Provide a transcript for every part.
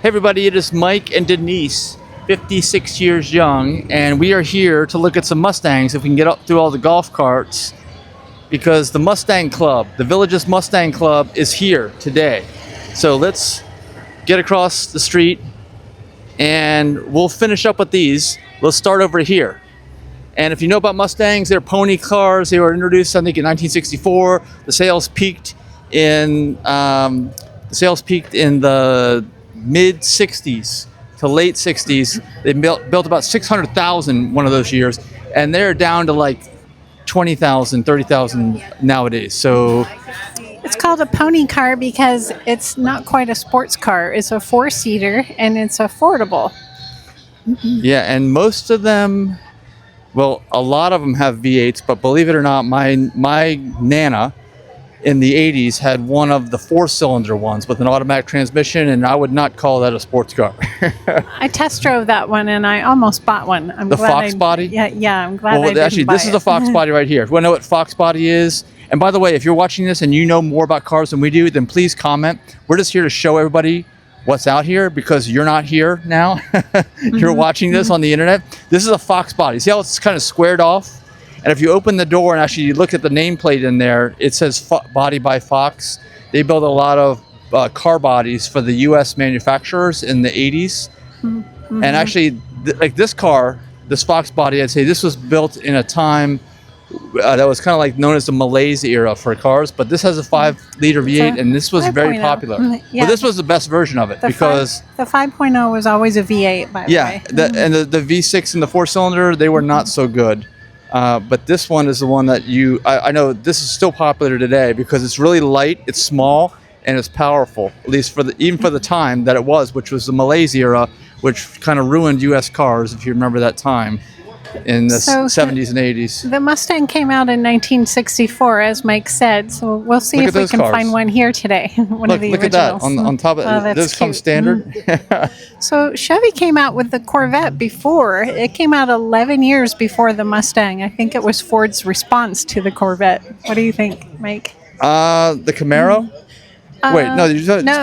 Hey everybody, it is Mike and Denise, 56 years young, and we are here to look at some Mustangs if we can get up through all the golf carts, because the Mustang Club, the Village's Mustang Club, is here today. So let's get across the street and we'll finish up with these. Let's start over here. And if you know about Mustangs, they're pony cars. They were introduced, I think, in 1964. The sales peaked in the mid 60s to late 60s. They built about 600,000 one of those years, and they're down to like 20,000, 30,000 nowadays. So it's called a pony car because it's not quite a sports car. It's a four-seater and it's affordable. Yeah, and most of them, well, a lot of them have V8s, but believe it or not, my Nana in the 80s had one of the four-cylinder ones with an automatic transmission, and I would not call that a sports car. I test drove that one, and I almost bought one. The Fox body? Yeah, I'm glad I didn't actually, buy this is the Fox body right here. If you want to know what Fox body is, and by the way, if you're watching this and you know more about cars than we do, then please comment. We're just here to show everybody what's out here because you're not here now. You're watching this on the internet. This is a Fox body. See how it's kind of squared off? And if you open the door and actually you look at the nameplate in there, it says Body by Fox. They built a lot of car bodies for the U.S. manufacturers in the 80s. And actually, like this car, this Fox body, I'd say this was built in a time that was kind of like known as the Malaise era for cars. But this has a 5-liter V8, and this was very popular. Yeah. But this was the best version of it because the 5.0 was always a V8, by the way. And the V6 and the 4-cylinder, they were not so good. But this one is the one that I know this is still popular today because it's really light, it's small, and it's powerful, at least even for the time that it was, which was the Malaise era, which kind of ruined U.S. cars, if you remember that time, in the 70s and 80s. The Mustang came out in 1964, as Mike said, so we'll see if we can find one here today. One of the look originals. At that, on top of it. This comes standard. So Chevy came out with the Corvette before. It came out 11 years before the Mustang. I think it was Ford's response to the Corvette. What do you think, Mike? The Camaro? Wait, no,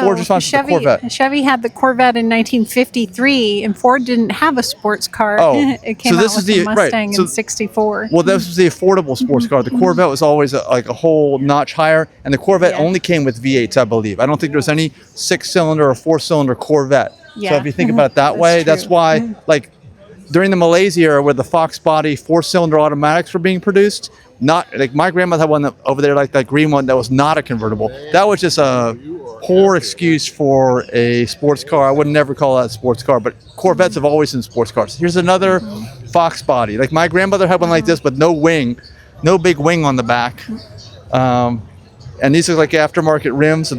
Ford's response to the Corvette. Chevy had the Corvette in 1953, and Ford didn't have a sports car. Oh, it came out with the Mustang in 64. Well, this was the affordable sports car. The Corvette was always like a whole notch higher, and the Corvette only came with V8s, I believe. I don't think there's any 6-cylinder or 4-cylinder Corvette. So if you think about it that way, that's why, like, during the Malaise era where the Fox body 4-cylinder automatics were being produced, not like my grandmother had one over there, like that green one that was not a convertible. That was just a poor excuse for a sports car. I would never call that a sports car, but Corvettes have always been sports cars. Here's another Fox body. Like my grandmother had one like this, but no wing, no big wing on the back. And these look like aftermarket rims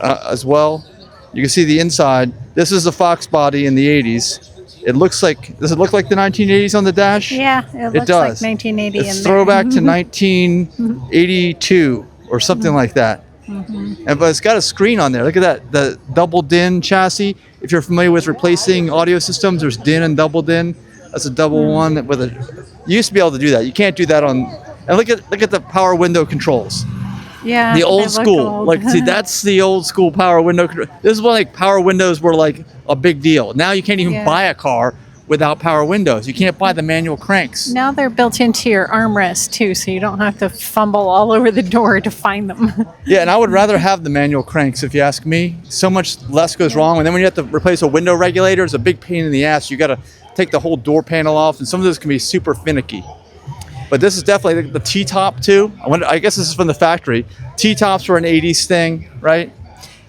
as well. You can see the inside. This is the Fox body in the 80s. It looks like, does it look like the 1980s on the dash? Yeah, it looks like 1980 in there. It's throwback to 1982 or something like that. But it's got a screen on there. Look at that, the double DIN chassis. If you're familiar with replacing audio systems, there's DIN and double DIN. That's a double one with a, you used to be able to do that. You can't do that on, and look at the power window controls. Yeah, the old school. Like, see, that's the old school power window control. This is when like power windows were like a big deal. Now you can't even buy a car without power windows. You can't buy the manual cranks. Now they're built into your armrest too, so you don't have to fumble all over the door to find them. Yeah, and I would rather have the manual cranks if you ask me. So much less goes wrong. And then when you have to replace a window regulator, it's a big pain in the ass. You got to take the whole door panel off, and some of this can be super finicky. But this is definitely the T-top too. I guess this is from the factory. T-tops were an 80s thing, right?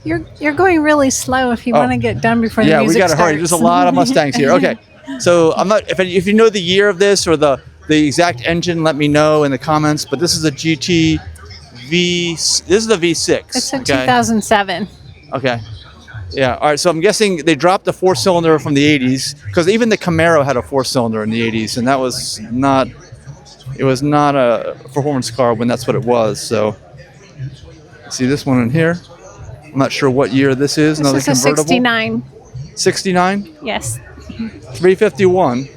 You're going really slow if you want to get done before the music starts. Yeah, we got to hurry. There's a lot of Mustangs here. Okay, so I'm not. If you know the year of this or the exact engine, let me know in the comments. But this is a GT V. This is the V6. It's a 2007. Okay. Yeah. All right. So I'm guessing they dropped the 4-cylinder from the 80s because even the Camaro had a 4-cylinder in the 80s, and that was not. It was not a performance car when that's what it was. So, see this one in here. I'm not sure what year this is. This is convertible. A 69. 69? Yes. 351.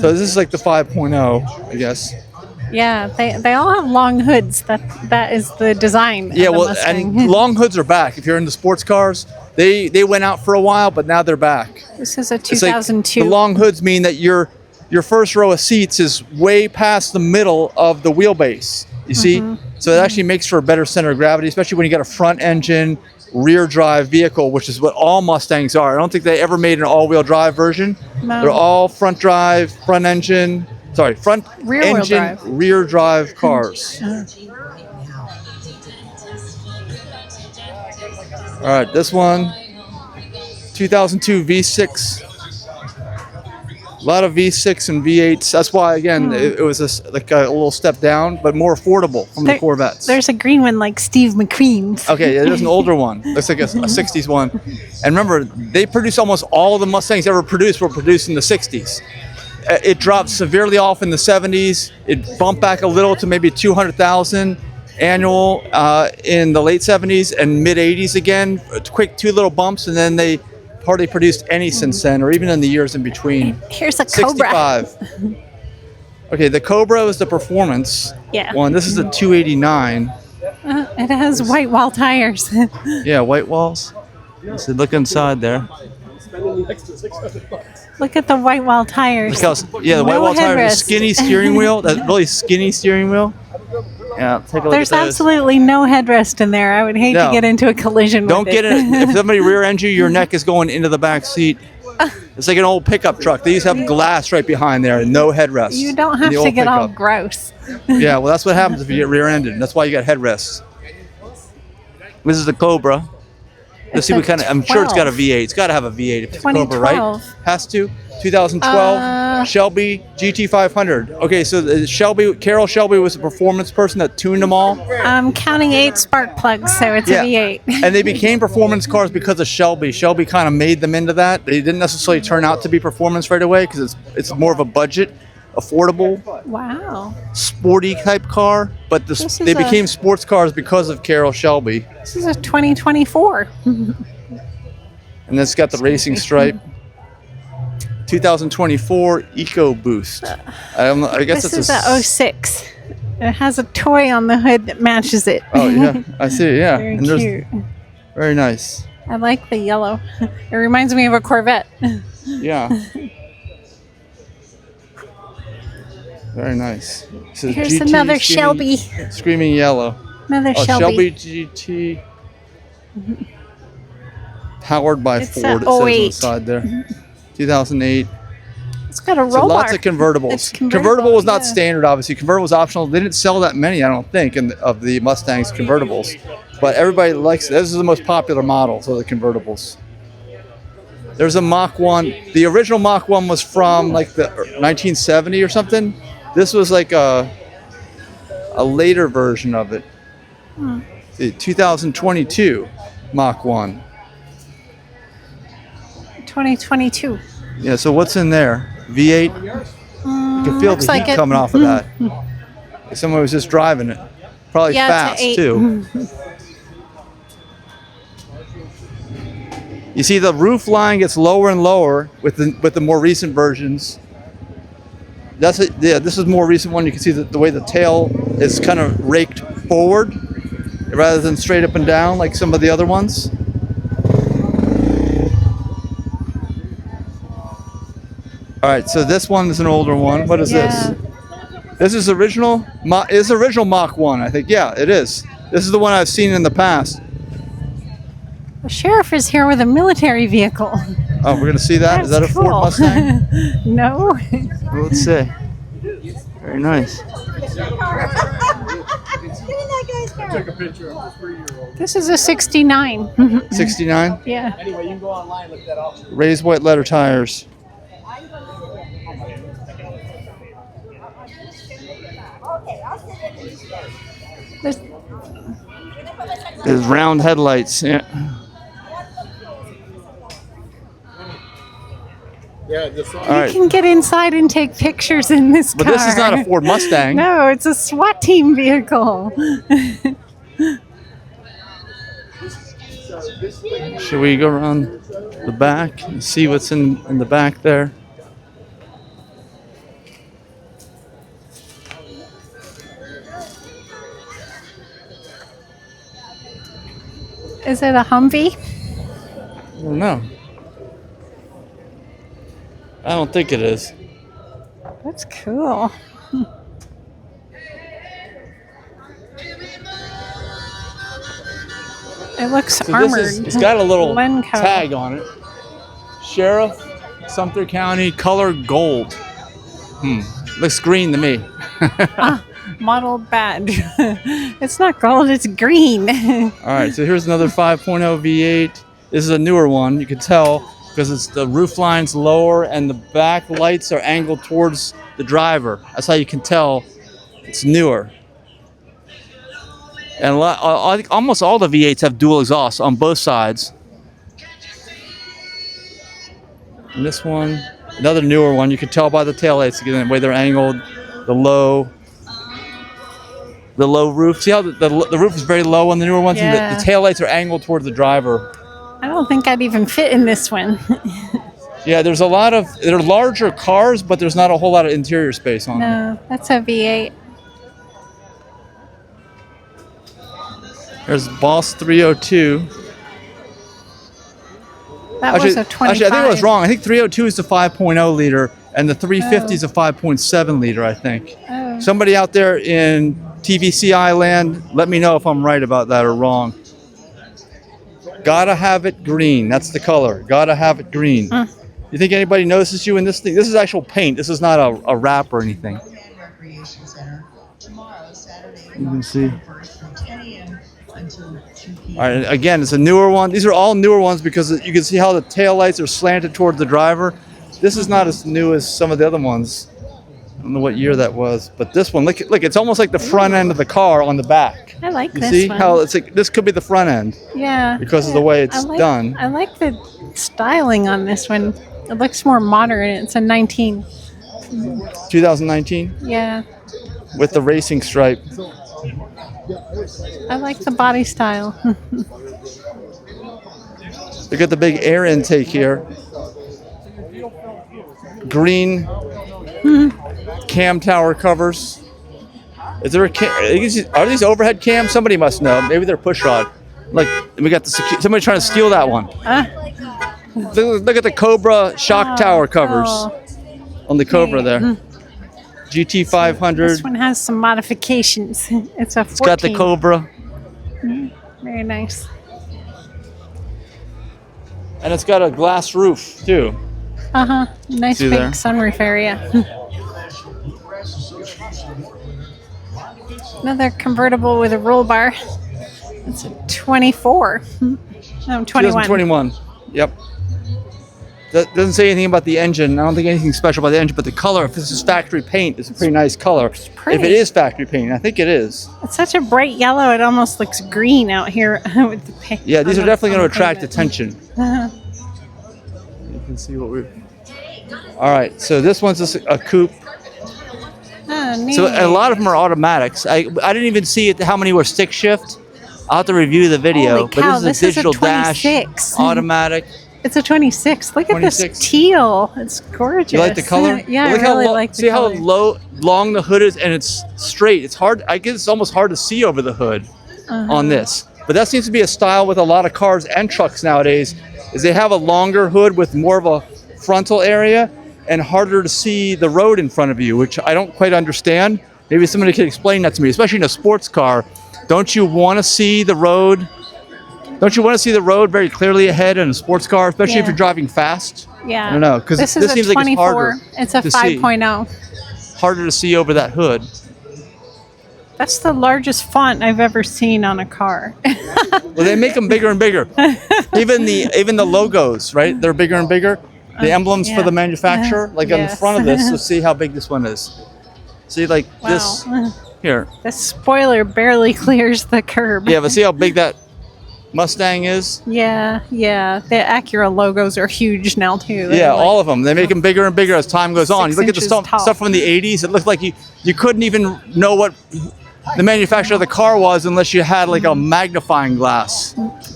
So this is like the 5.0, I guess. Yeah, they all have long hoods. That is the design. Yeah, of the well, Mustang. and long hoods are back. If you're into sports cars, they went out for a while, but now they're back. This is a It's like 2002. the long hoods mean that your first row of seats is way past the middle of the wheelbase. You see, so it actually makes for a better center of gravity, especially when you got a front engine, rear drive vehicle, which is what all Mustangs are. I don't think they ever made an all-wheel drive version. No. They're all front drive, front engine. Sorry, front Rear-wheel engine, drive. rear drive cars. All right, this one, 2002 V6. A lot of V6 and V8s. That's why, again, it was like a little step down, but more affordable from the Corvettes. There's a green one like Steve McQueen's. Okay, yeah, there's an older one. Looks like a 60s one. And remember, they produced almost all of the Mustangs ever produced were produced in the 60s. It dropped severely off in the 70s. It bumped back a little to maybe 200,000 annual in the late 70s and mid 80s again. Quick 2 little bumps, and then they hardly produced any since then, or even in the years in between. Here's a Cobra. 65. Okay, the Cobra is the performance one. This is a 289. It has white wall tires. Yeah, white walls. So look inside there. Look at the white wall tires. Look how, the white wall tires, skinny steering wheel. That really skinny steering wheel. Yeah, take a look There's at those. absolutely no headrest in there. I would hate to get into a collision Don't with get it. in. If somebody rear ends you, your neck is going into the back seat. It's like an old pickup truck. They used to have glass right behind there and no headrests. You don't have to get all gross. Yeah, well, that's what happens if you get rear-ended. That's why you got headrests. This is the Cobra. Let's see what kind of. I'm sure it's got a V8. It's got to have a V8 if it's a Cobra, right? Has to. 2012 Shelby GT500. Okay, so the Carroll Shelby was a performance person that tuned them all. I'm counting 8 spark plugs, so it's a V8. And they became performance cars because of Shelby. Shelby kind of made them into that. They didn't necessarily turn out to be performance right away because it's more of a budget, affordable, sporty type car. But they became sports cars because of Carroll Shelby. This is a 2024. And it's got the racing stripe. 2024 EcoBoost. I guess this it's a 06. It has a toy on the hood that matches it. Oh yeah, I see. Yeah, Very and cute. Very nice. I like the yellow. It reminds me of a Corvette. Yeah. Very nice. So Here's GT another Shelby. Screaming yellow. Another Shelby Shelby. GT. Powered by It's Ford. It says a on the 08. side there. 2008. It's got a roll So lots bar. of convertibles. It's Convertible was not yeah. standard, obviously. Convertible was optional. They didn't sell that many, I don't think, of the Mustangs convertibles. But everybody likes it. This is the most popular model, so the convertibles. There's a Mach 1. The original Mach 1 was from like the 1970 or something. This was like a later version of it. The 2022 Mach 1. 2022. Yeah, so what's in there? V8? You can feel the heat coming off of that. Someone was just driving it. Probably fast, too. You see the roof line gets lower and lower with the more recent versions. This is more recent one. You can see the way the tail is kind of raked forward rather than straight up and down like some of the other ones. All right, so this one is an older one. What is this? This is original. It's original Mach 1, I think. Yeah, it is. This is the one I've seen in the past. The sheriff is here with a military vehicle. Oh, we're gonna see that. Is that a cool. Ford Mustang? No. Well, let's see. Very nice. This is a 69. 69. Yeah. Anyway, you can go online, look that up. Raised white letter tires. There's round headlights. Yeah. You can get inside and take pictures in this car. But this is not a Ford Mustang. No, it's a SWAT team vehicle. Should we go around the back and see what's in the back there? Is it a Humvee? I don't know. I don't think it is. That's cool. It looks So armored. it's got a little Lenco. tag on it. Sheriff, Sumter County, color gold. Looks green to me. Model badge. It's not gold, it's green. All right, so here's another 5.0 V8. This is a newer one. You can tell because it's the roof line's lower and the back lights are angled towards the driver. That's how you can tell it's newer. And almost all the V8s have dual exhaust on both sides. And this one, another newer one, you can tell by the taillights again, the way they're angled, the low roof. See how the roof is very low on the newer ones, Yeah. and the taillights are angled toward the driver. I don't think I'd even fit in this one. Yeah, they're larger cars, but there's not a whole lot of interior space on them. No, that's a V8. There's Boss 302. That was a 25. Actually, I think I was wrong. I think 302 is the 5.0 liter, and the 350 is a 5.7 liter, I think. Oh. Somebody out there in TVCI land, let me know if I'm right about that or wrong. Gotta have it green. That's the color. Gotta have it green. You think anybody notices you in this thing? This is actual paint. This is not a wrap or anything. You can see. All right, again, it's a newer one. These are all newer ones because you can see how the taillights are slanted toward the driver. This is not as new as some of the other ones. I don't know what year that was, but this one, look, it's almost like the front end of the car on the back. I like You this see one. how it's like this could be the front end. Yeah. Because of the way it's done. I like the styling on this one. It looks more modern. It's a 19. 2019 Yeah. with the racing stripe. I like the body style. Look at the big air intake here. Green cam tower covers. Is there are these overhead cams? Somebody must know. Maybe they're push rod. Like we got somebody trying to steal that one. Look at the Cobra shock tower covers on the Cobra there. GT 500. This one has some modifications. It's a 14. It's got the Cobra. Very nice. And it's got a glass roof too. Nice See big there? sunroof area. Another convertible with a roll bar. It's a 24. No, 21. 2021. Yep. That doesn't say anything about the engine. I don't think anything special about the engine, but the color, if this is factory paint, it's a pretty nice color. pretty. If it is factory paint, I think it is. It's such a bright yellow, it almost looks green out here with the paint. Yeah, these are definitely going to attract pavement. attention. You can see what we've... All right, so this one's just a coupe. Oh, neat. So a lot of them are automatics. I didn't even see how many were stick shift. I'll have to review the video. Holy cow, but this is a digital dash, 26. automatic. It's a 26. Look at 26. this teal. It's gorgeous. You like the color? Yeah, I Look really how like the see color. how long the hood is, and it's straight. It's hard. I guess it's almost hard to see over the hood on this. But that seems to be a style with a lot of cars and trucks nowadays. Is they have a longer hood with more of a frontal area and harder to see the road in front of you, which I don't quite understand. Maybe somebody could explain that to me, especially in a sports car. Don't you want to see the road? Don't you want to see the road very clearly ahead in a sports car, especially if Yeah. you're driving fast? Yeah. I don't know, because this this is seems a like it's 24. harder. It's a to see. 5.0. Harder to see over that hood. That's the largest font I've ever seen on a car. Well, they make them bigger and bigger. even the logos, right? They're bigger and bigger. The emblems for yeah. the manufacturer, like on the Yes. front of this. Let's see how big this one is. See, like this Wow. here. The spoiler barely clears the curb. Yeah, but see how big that Mustang is? Yeah. The Acura logos are huge now too. They're Yeah, like- all of them. They make them bigger and bigger as time goes on. You 6 look at the inches tall. stuff from the 80s. It looked like you couldn't even know what the manufacturer of the car was unless you had like a magnifying glass.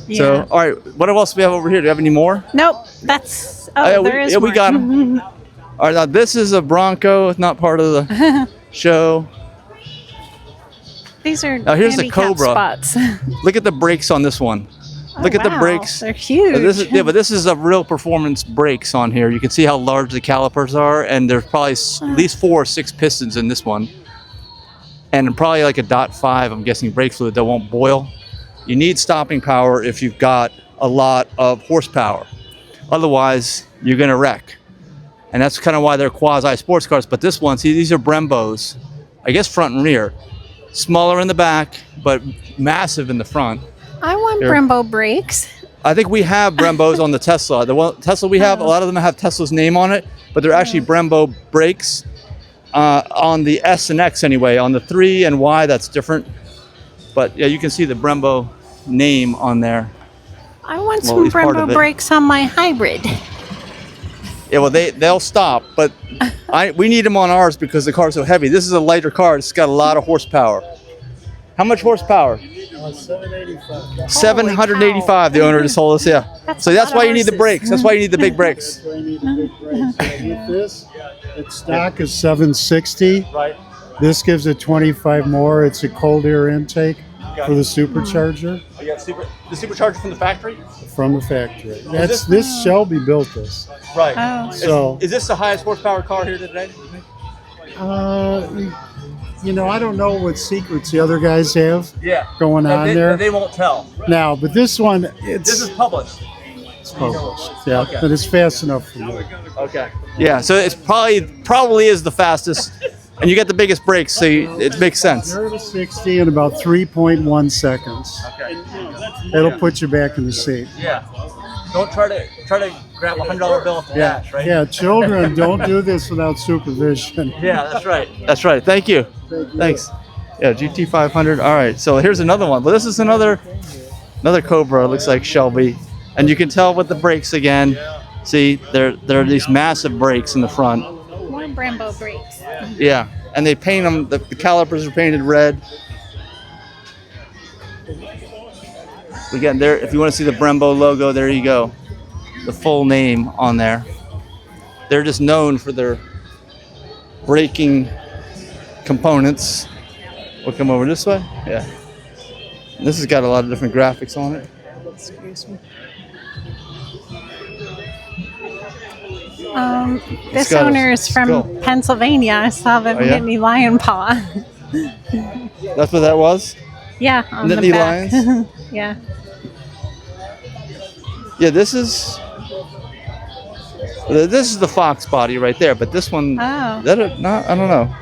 Yeah. So, all right, what else do we have over here? Do you have any more? Nope. That's Yeah, there is we more. got them. All right, now this is a Bronco. It's not part of the show. These are Now here's the handicap Cobra. spots. Look at the brakes on this one. Look at the wow. brakes. They're huge. But this is a real performance brakes on here. You can see how large the calipers are, and there's probably at least 4 or 6 pistons in this one, and probably like a .5. I'm guessing brake fluid that won't boil. You need stopping power if you've got a lot of horsepower. Otherwise, you're gonna wreck. And that's kind of why they're quasi sports cars. But this one, see, these are Brembos, I guess front and rear. Smaller in the back, but massive in the front. I want Brembo brakes. I think we have Brembos on the Tesla. The one Tesla we have, a lot of them have Tesla's name on it, but they're actually Brembo brakes. On the S and X anyway. On the 3 and Y, that's different. But yeah, you can see the Brembo name on there. I want some Brembo brakes on my hybrid. Yeah, well, they'll stop, but we need them on ours because the car's so heavy. This is a lighter car. It's got a lot of horsepower. How much horsepower? 785. 785. The owner just told us. Yeah. So that's why you need the brakes. That's why you need the big brakes. That's why you need the big brakes. So with this, its stock is 760. Right. This gives it 25 more. It's a cold air intake for the supercharger. Oh, you got the supercharger from the factory? From the factory. This Shelby built this. Right. Oh. So is this the highest horsepower car here today? you know, I don't know what secrets the other guys have going on there. They won't tell. Now, but this one, This is published. it's published. Yeah, Okay. but it's fast enough for me. Okay. Yeah, so it's probably is the fastest, and you get the biggest brakes, so it makes sense. 0 to 60 in about 3.1 seconds. Okay. It'll put you back in the seat. Yeah. Don't try to grab a $100 bill off the dash, right? Yeah, children don't do this without supervision. Yeah, that's right. That's right. Thank you. Thanks. Yeah, GT500. All right. So here's another one. But this is another Cobra. It looks like Shelby, and you can tell with the brakes again. See, there are these massive brakes in the front. More Brembo brakes. Yeah, and they paint them. The calipers are painted red. Again, there. If you want to see the Brembo logo, there you go. The full name on there. They're just known for their braking components. We'll come over this way. Yeah. This has got a lot of different graphics on it. Excuse me. This got a owner is from skull. Pennsylvania. I saw them Oh, yeah? Nittany Lion Paw. That's what that was? Yeah, on Nittany the back. Lions? Yeah. Yeah, this is the Fox body right there, but this one, Oh. I don't know.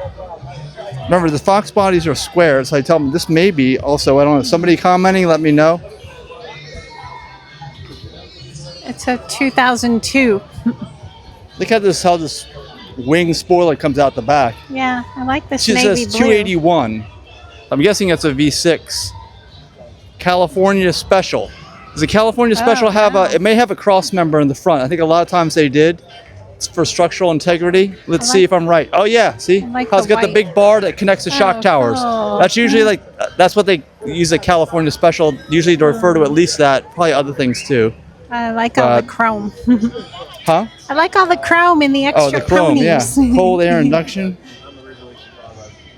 Remember, the Fox bodies are square, so I tell them this may be also, I don't know, somebody commenting, let me know. It's a 2002. Look at this, how this wing spoiler comes out the back. Yeah, I like this It navy says blue. 281. I'm guessing it's a V6. California Special. Does the California Special have wow. it may have a cross member in the front. I think a lot of times they did. It's for structural integrity. Let's see if I'm right. Oh yeah, see? like How it's the got the white. big bar that connects the shock towers. cool. That's usually that's what they use a California Special usually to refer to at least that. Probably other things too. I like all the chrome. Huh? I like all the chrome in the extra Oh, the chrome, yeah. ponies. Cold air induction.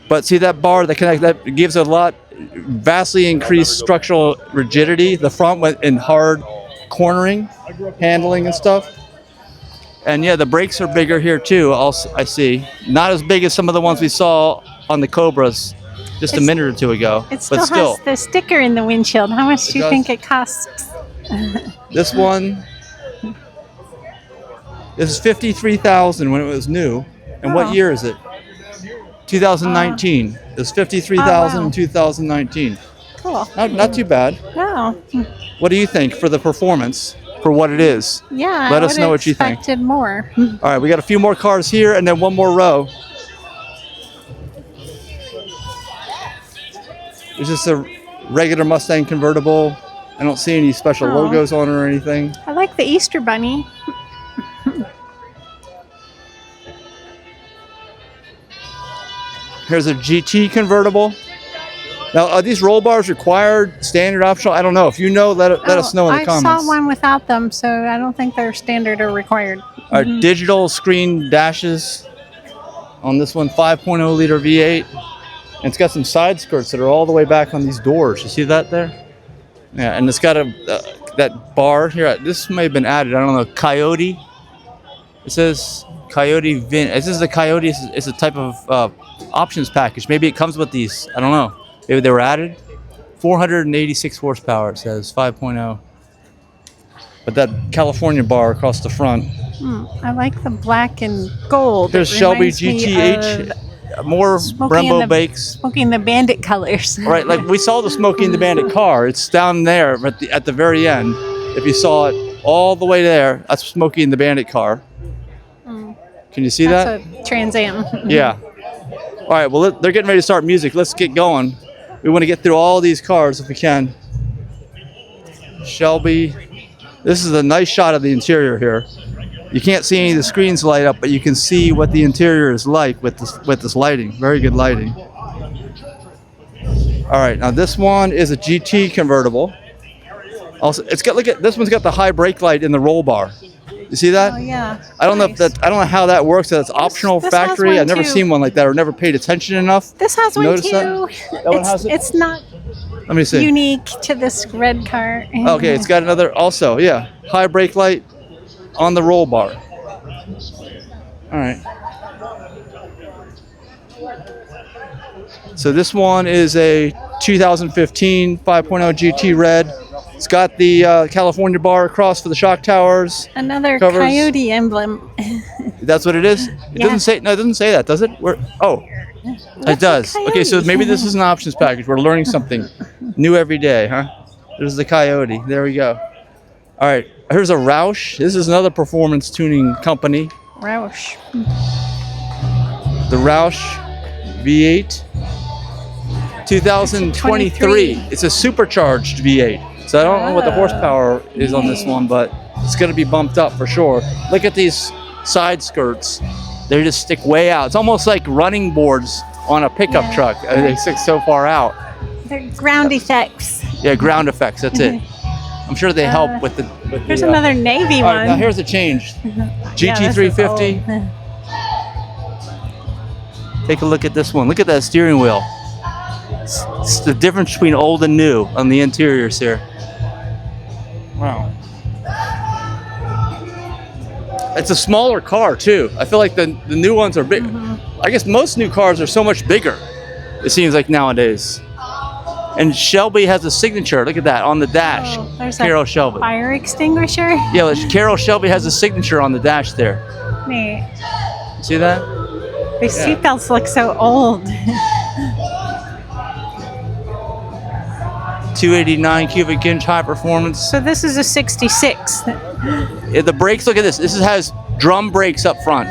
But see that bar that gives a lot vastly increased structural rigidity. The front went in hard cornering, handling and stuff. And yeah, the brakes are bigger here too. I see. Not as big as some of the ones we saw on the Cobras just a minute or two ago. It still but still, has the sticker in the windshield. How much do you does. think it costs? this one, this is 53,000 when it was new. And Oh. what year is it? 2019. It's 53,000 wow. in 2019. Cool. Not too bad. Oh, What do you think for the performance, for what it is? yeah. Let I us know what you think. expected more. All right, we got a few more cars here and then one more row. It's just a regular Mustang convertible. I don't see any special Oh. logos on it or anything. I like the Easter Bunny. Here's a GT convertible. Now, are these roll bars required, standard, optional? I don't know. If you know, let us know in the I comments. saw one without them, so I don't think they're standard or required. Our digital screen dashes on this one, 5.0 liter V8. And it's got some side skirts that are all the way back on these doors. You see that there? Yeah, and it's got a that bar here. This may have been added. I don't know. Coyote. It says Coyote Vin. This is the Coyote. It's a type of options package. Maybe it comes with these. I don't know. Maybe they were added. 486 horsepower. It says 5.0. But that California bar across the front. I like the black and gold. There's Shelby GTH. More Brembo bakes. Smokey and the Bandit colors. Right, like we saw the Smokey and the Bandit car. It's down there at the very end. If you saw it all the way there, that's Smokey and the Bandit car. Can you see that? That's a Trans Am. Yeah. All right, well, they're getting ready to start music. Let's get going. We want to get through all these cars if we can. Shelby. This is a nice shot of the interior here. You can't see any of the screens light up, but you can see what the interior is like with this lighting. Very good lighting. All right, now this one is a GT convertible. Also, it's got, look at this one's got the high brake light in the roll bar. You see that? Oh yeah. I don't know if that. I don't know how that works. That's optional this factory. I've never too. seen one like that, or never paid attention enough. This has one Notice too. That one has it? It's not Let me see. unique to this red car. Okay, it's got another. Also, yeah, high brake light on the roll bar. All right. So this one is a 2015 5.0 GT red. It's got the California bar across for the shock towers. Another Covers. coyote emblem. That's what it is? It Yeah. doesn't say, no, it doesn't say that, does it? It does. Okay, so coyote? maybe this is an options package. We're learning something new every day, huh? There's the Coyote. There we go. All right, here's a Roush. This is another performance tuning company. Roush. The Roush V8 2023. It's a supercharged V8. So I don't know what the horsepower is on this one, but it's going to be bumped up for sure. Look at these side skirts. They just stick way out. It's almost like running boards on a pickup truck. They stick so far out. They're ground effects. Yeah, ground effects. That's it. I'm sure they help with the. There's another navy All right, one. now here's a change. Yeah, this is GT350. old. Take a look at this one. Look at that steering wheel. It's the difference between old and new on the interiors here. Wow. It's a smaller car too. I feel like the new ones are big. I guess most new cars are so much bigger. It seems like nowadays. And Shelby has a signature. Look at that on the dash. Oh, there's Carol a Shelby. fire extinguisher. Yeah, Carol Shelby has a signature on the dash there. Neat. See that? These seatbelts look so old. 289 cubic inch high performance. So this is a 66. The brakes, look at this. This has drum brakes up front.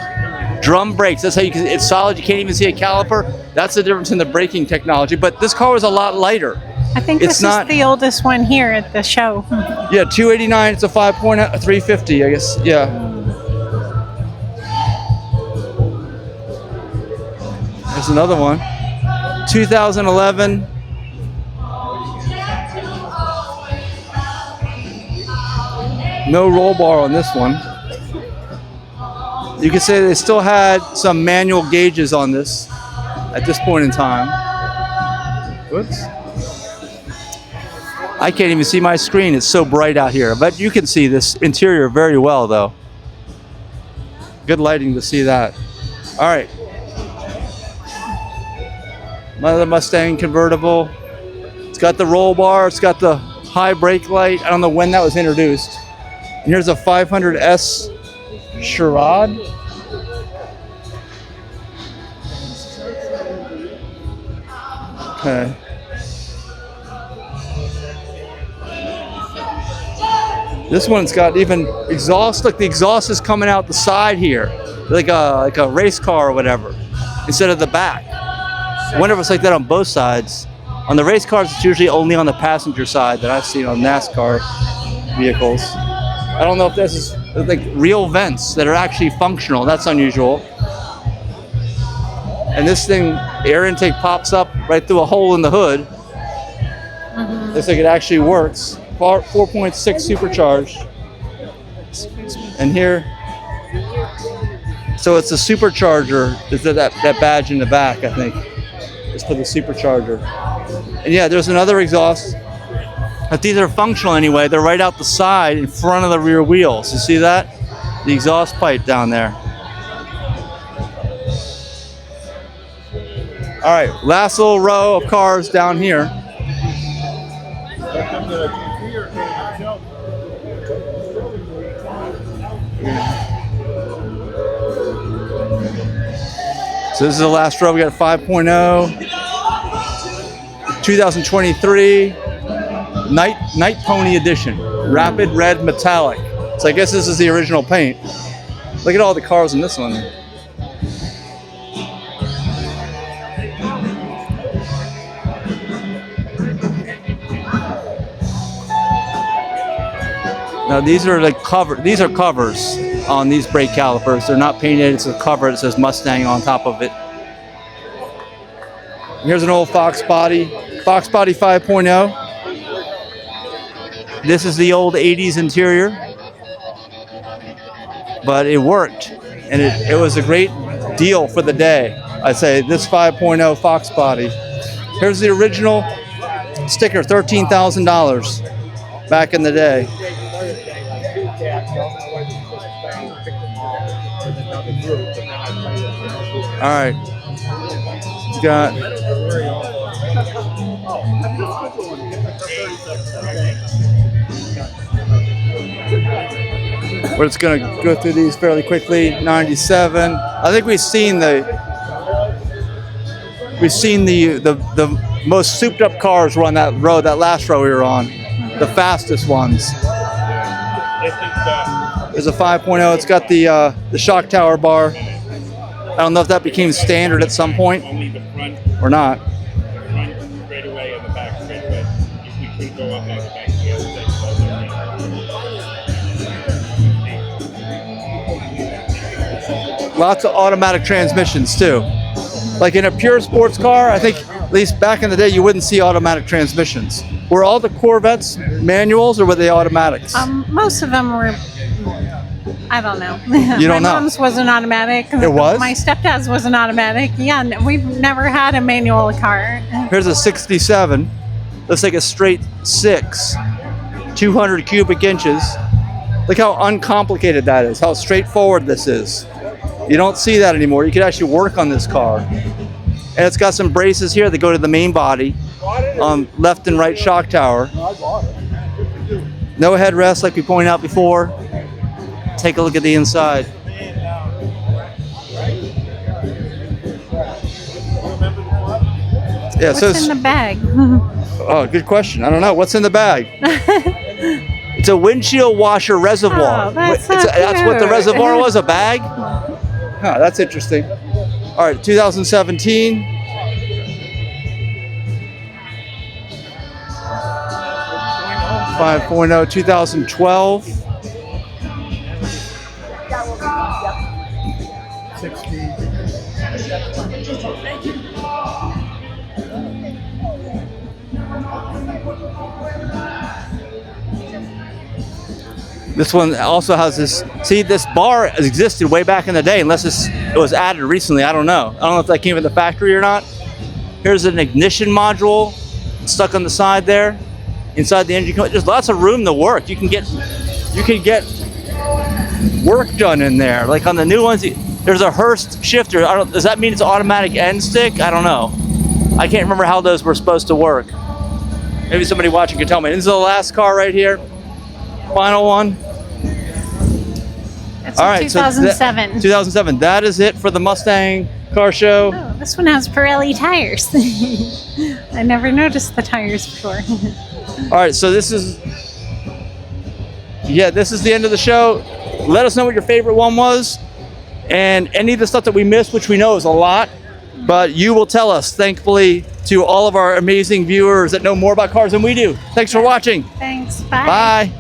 Drum brakes. That's how you can. It's solid. You can't even see a caliper. That's the difference in the braking technology. But this car was a lot lighter. I think It's this not- is the oldest one here at the show. Yeah, 289. It's a 5.0, 350, I guess. Yeah. There's another one. 2011. No roll bar on this one. You could say they still had some manual gauges on this at this point in time. Whoops. I can't even see my screen. It's so bright out here. But you can see this interior very well, though. Good lighting to see that. All right. Another Mustang convertible. It's got the roll bar. It's got the high brake light. I don't know when that was introduced. And here's a 500S Charade. Okay. This one's got even exhaust. Look, the exhaust is coming out the side here, like a race car or whatever, instead of the back. I wonder if it's like that on both sides. On the race cars, it's usually only on the passenger side that I've seen on NASCAR vehicles. I don't know if this is like real vents that are actually functional. That's unusual. And this thing, air intake pops up right through a hole in the hood. Looks like it actually works. 4.6 supercharged. And here, so it's a supercharger. Is that badge in the back, I think. It's for the supercharger. And yeah, there's another exhaust. But these are functional anyway. They're right out the side in front of the rear wheels. You see that? The exhaust pipe down there. All right, last little row of cars down here. So this is the last row. We got a 5.0, 2023 Night Pony Edition, Rapid Red Metallic. So I guess this is the original paint. Look at all the cars in this one. Now these are like these are covers on these brake calipers. They're not painted, it's a cover that says Mustang on top of it. Here's an old Fox Body 5.0. This is the old 80s interior, but it worked, and it was a great deal for the day. I'd say this 5.0 Fox Body. Here's the original sticker, $13,000 back in the day. All right, got we're just gonna go through these fairly quickly. 97. I think we've seen the most souped up cars were on that road, that last row we were on, the fastest ones. There's a 5.0. It's got the shock tower bar. I don't know if that became standard at some point or not. Lots of automatic transmissions too. Like in a pure sports car, I think at least back in the day you wouldn't see automatic transmissions. Were all the Corvettes manuals or were they automatics? Most of them were, I don't know. You don't know? My mom's was an automatic. It was? My stepdad's was an automatic. Yeah, we've never had a manual car. Here's a 67. Looks like a straight 6. 200 cubic inches. Look how uncomplicated that is, how straightforward this is. You don't see that anymore. You can actually work on this car. And it's got some braces here that go to the main body, left and right shock tower. No headrest like we pointed out before. Take a look at the inside. Yeah, What's in the bag? Oh, good question. I don't know. What's in the bag? It's a windshield washer reservoir. Oh, that's so that's what the cute. reservoir was, a bag? Huh, that's interesting. All right, 2017. .0 2012. 60. This one also has this, see, this bar existed way back in the day, unless it was added recently, I don't know. I don't know if that came from the factory or not. Here's an ignition module stuck on the side there, inside the engine. There's lots of room to work. You can get work done in there. Like on the new ones, there's a Hurst shifter. Does that mean it's automatic end stick? I don't know. I can't remember how those were supposed to work. Maybe somebody watching can tell me. This is the last car right here. Final one. It's all right, 2007. 2007. That is it for the Mustang car show. Oh, this one has Pirelli tires. I never noticed the tires before. All right, so this is the end of the show. Let us know what your favorite one was, and any of the stuff that we missed, which we know is a lot, but you will tell us, thankfully, to all of our amazing viewers that know more about cars than we do. Thanks for watching. Thanks. Bye. Bye.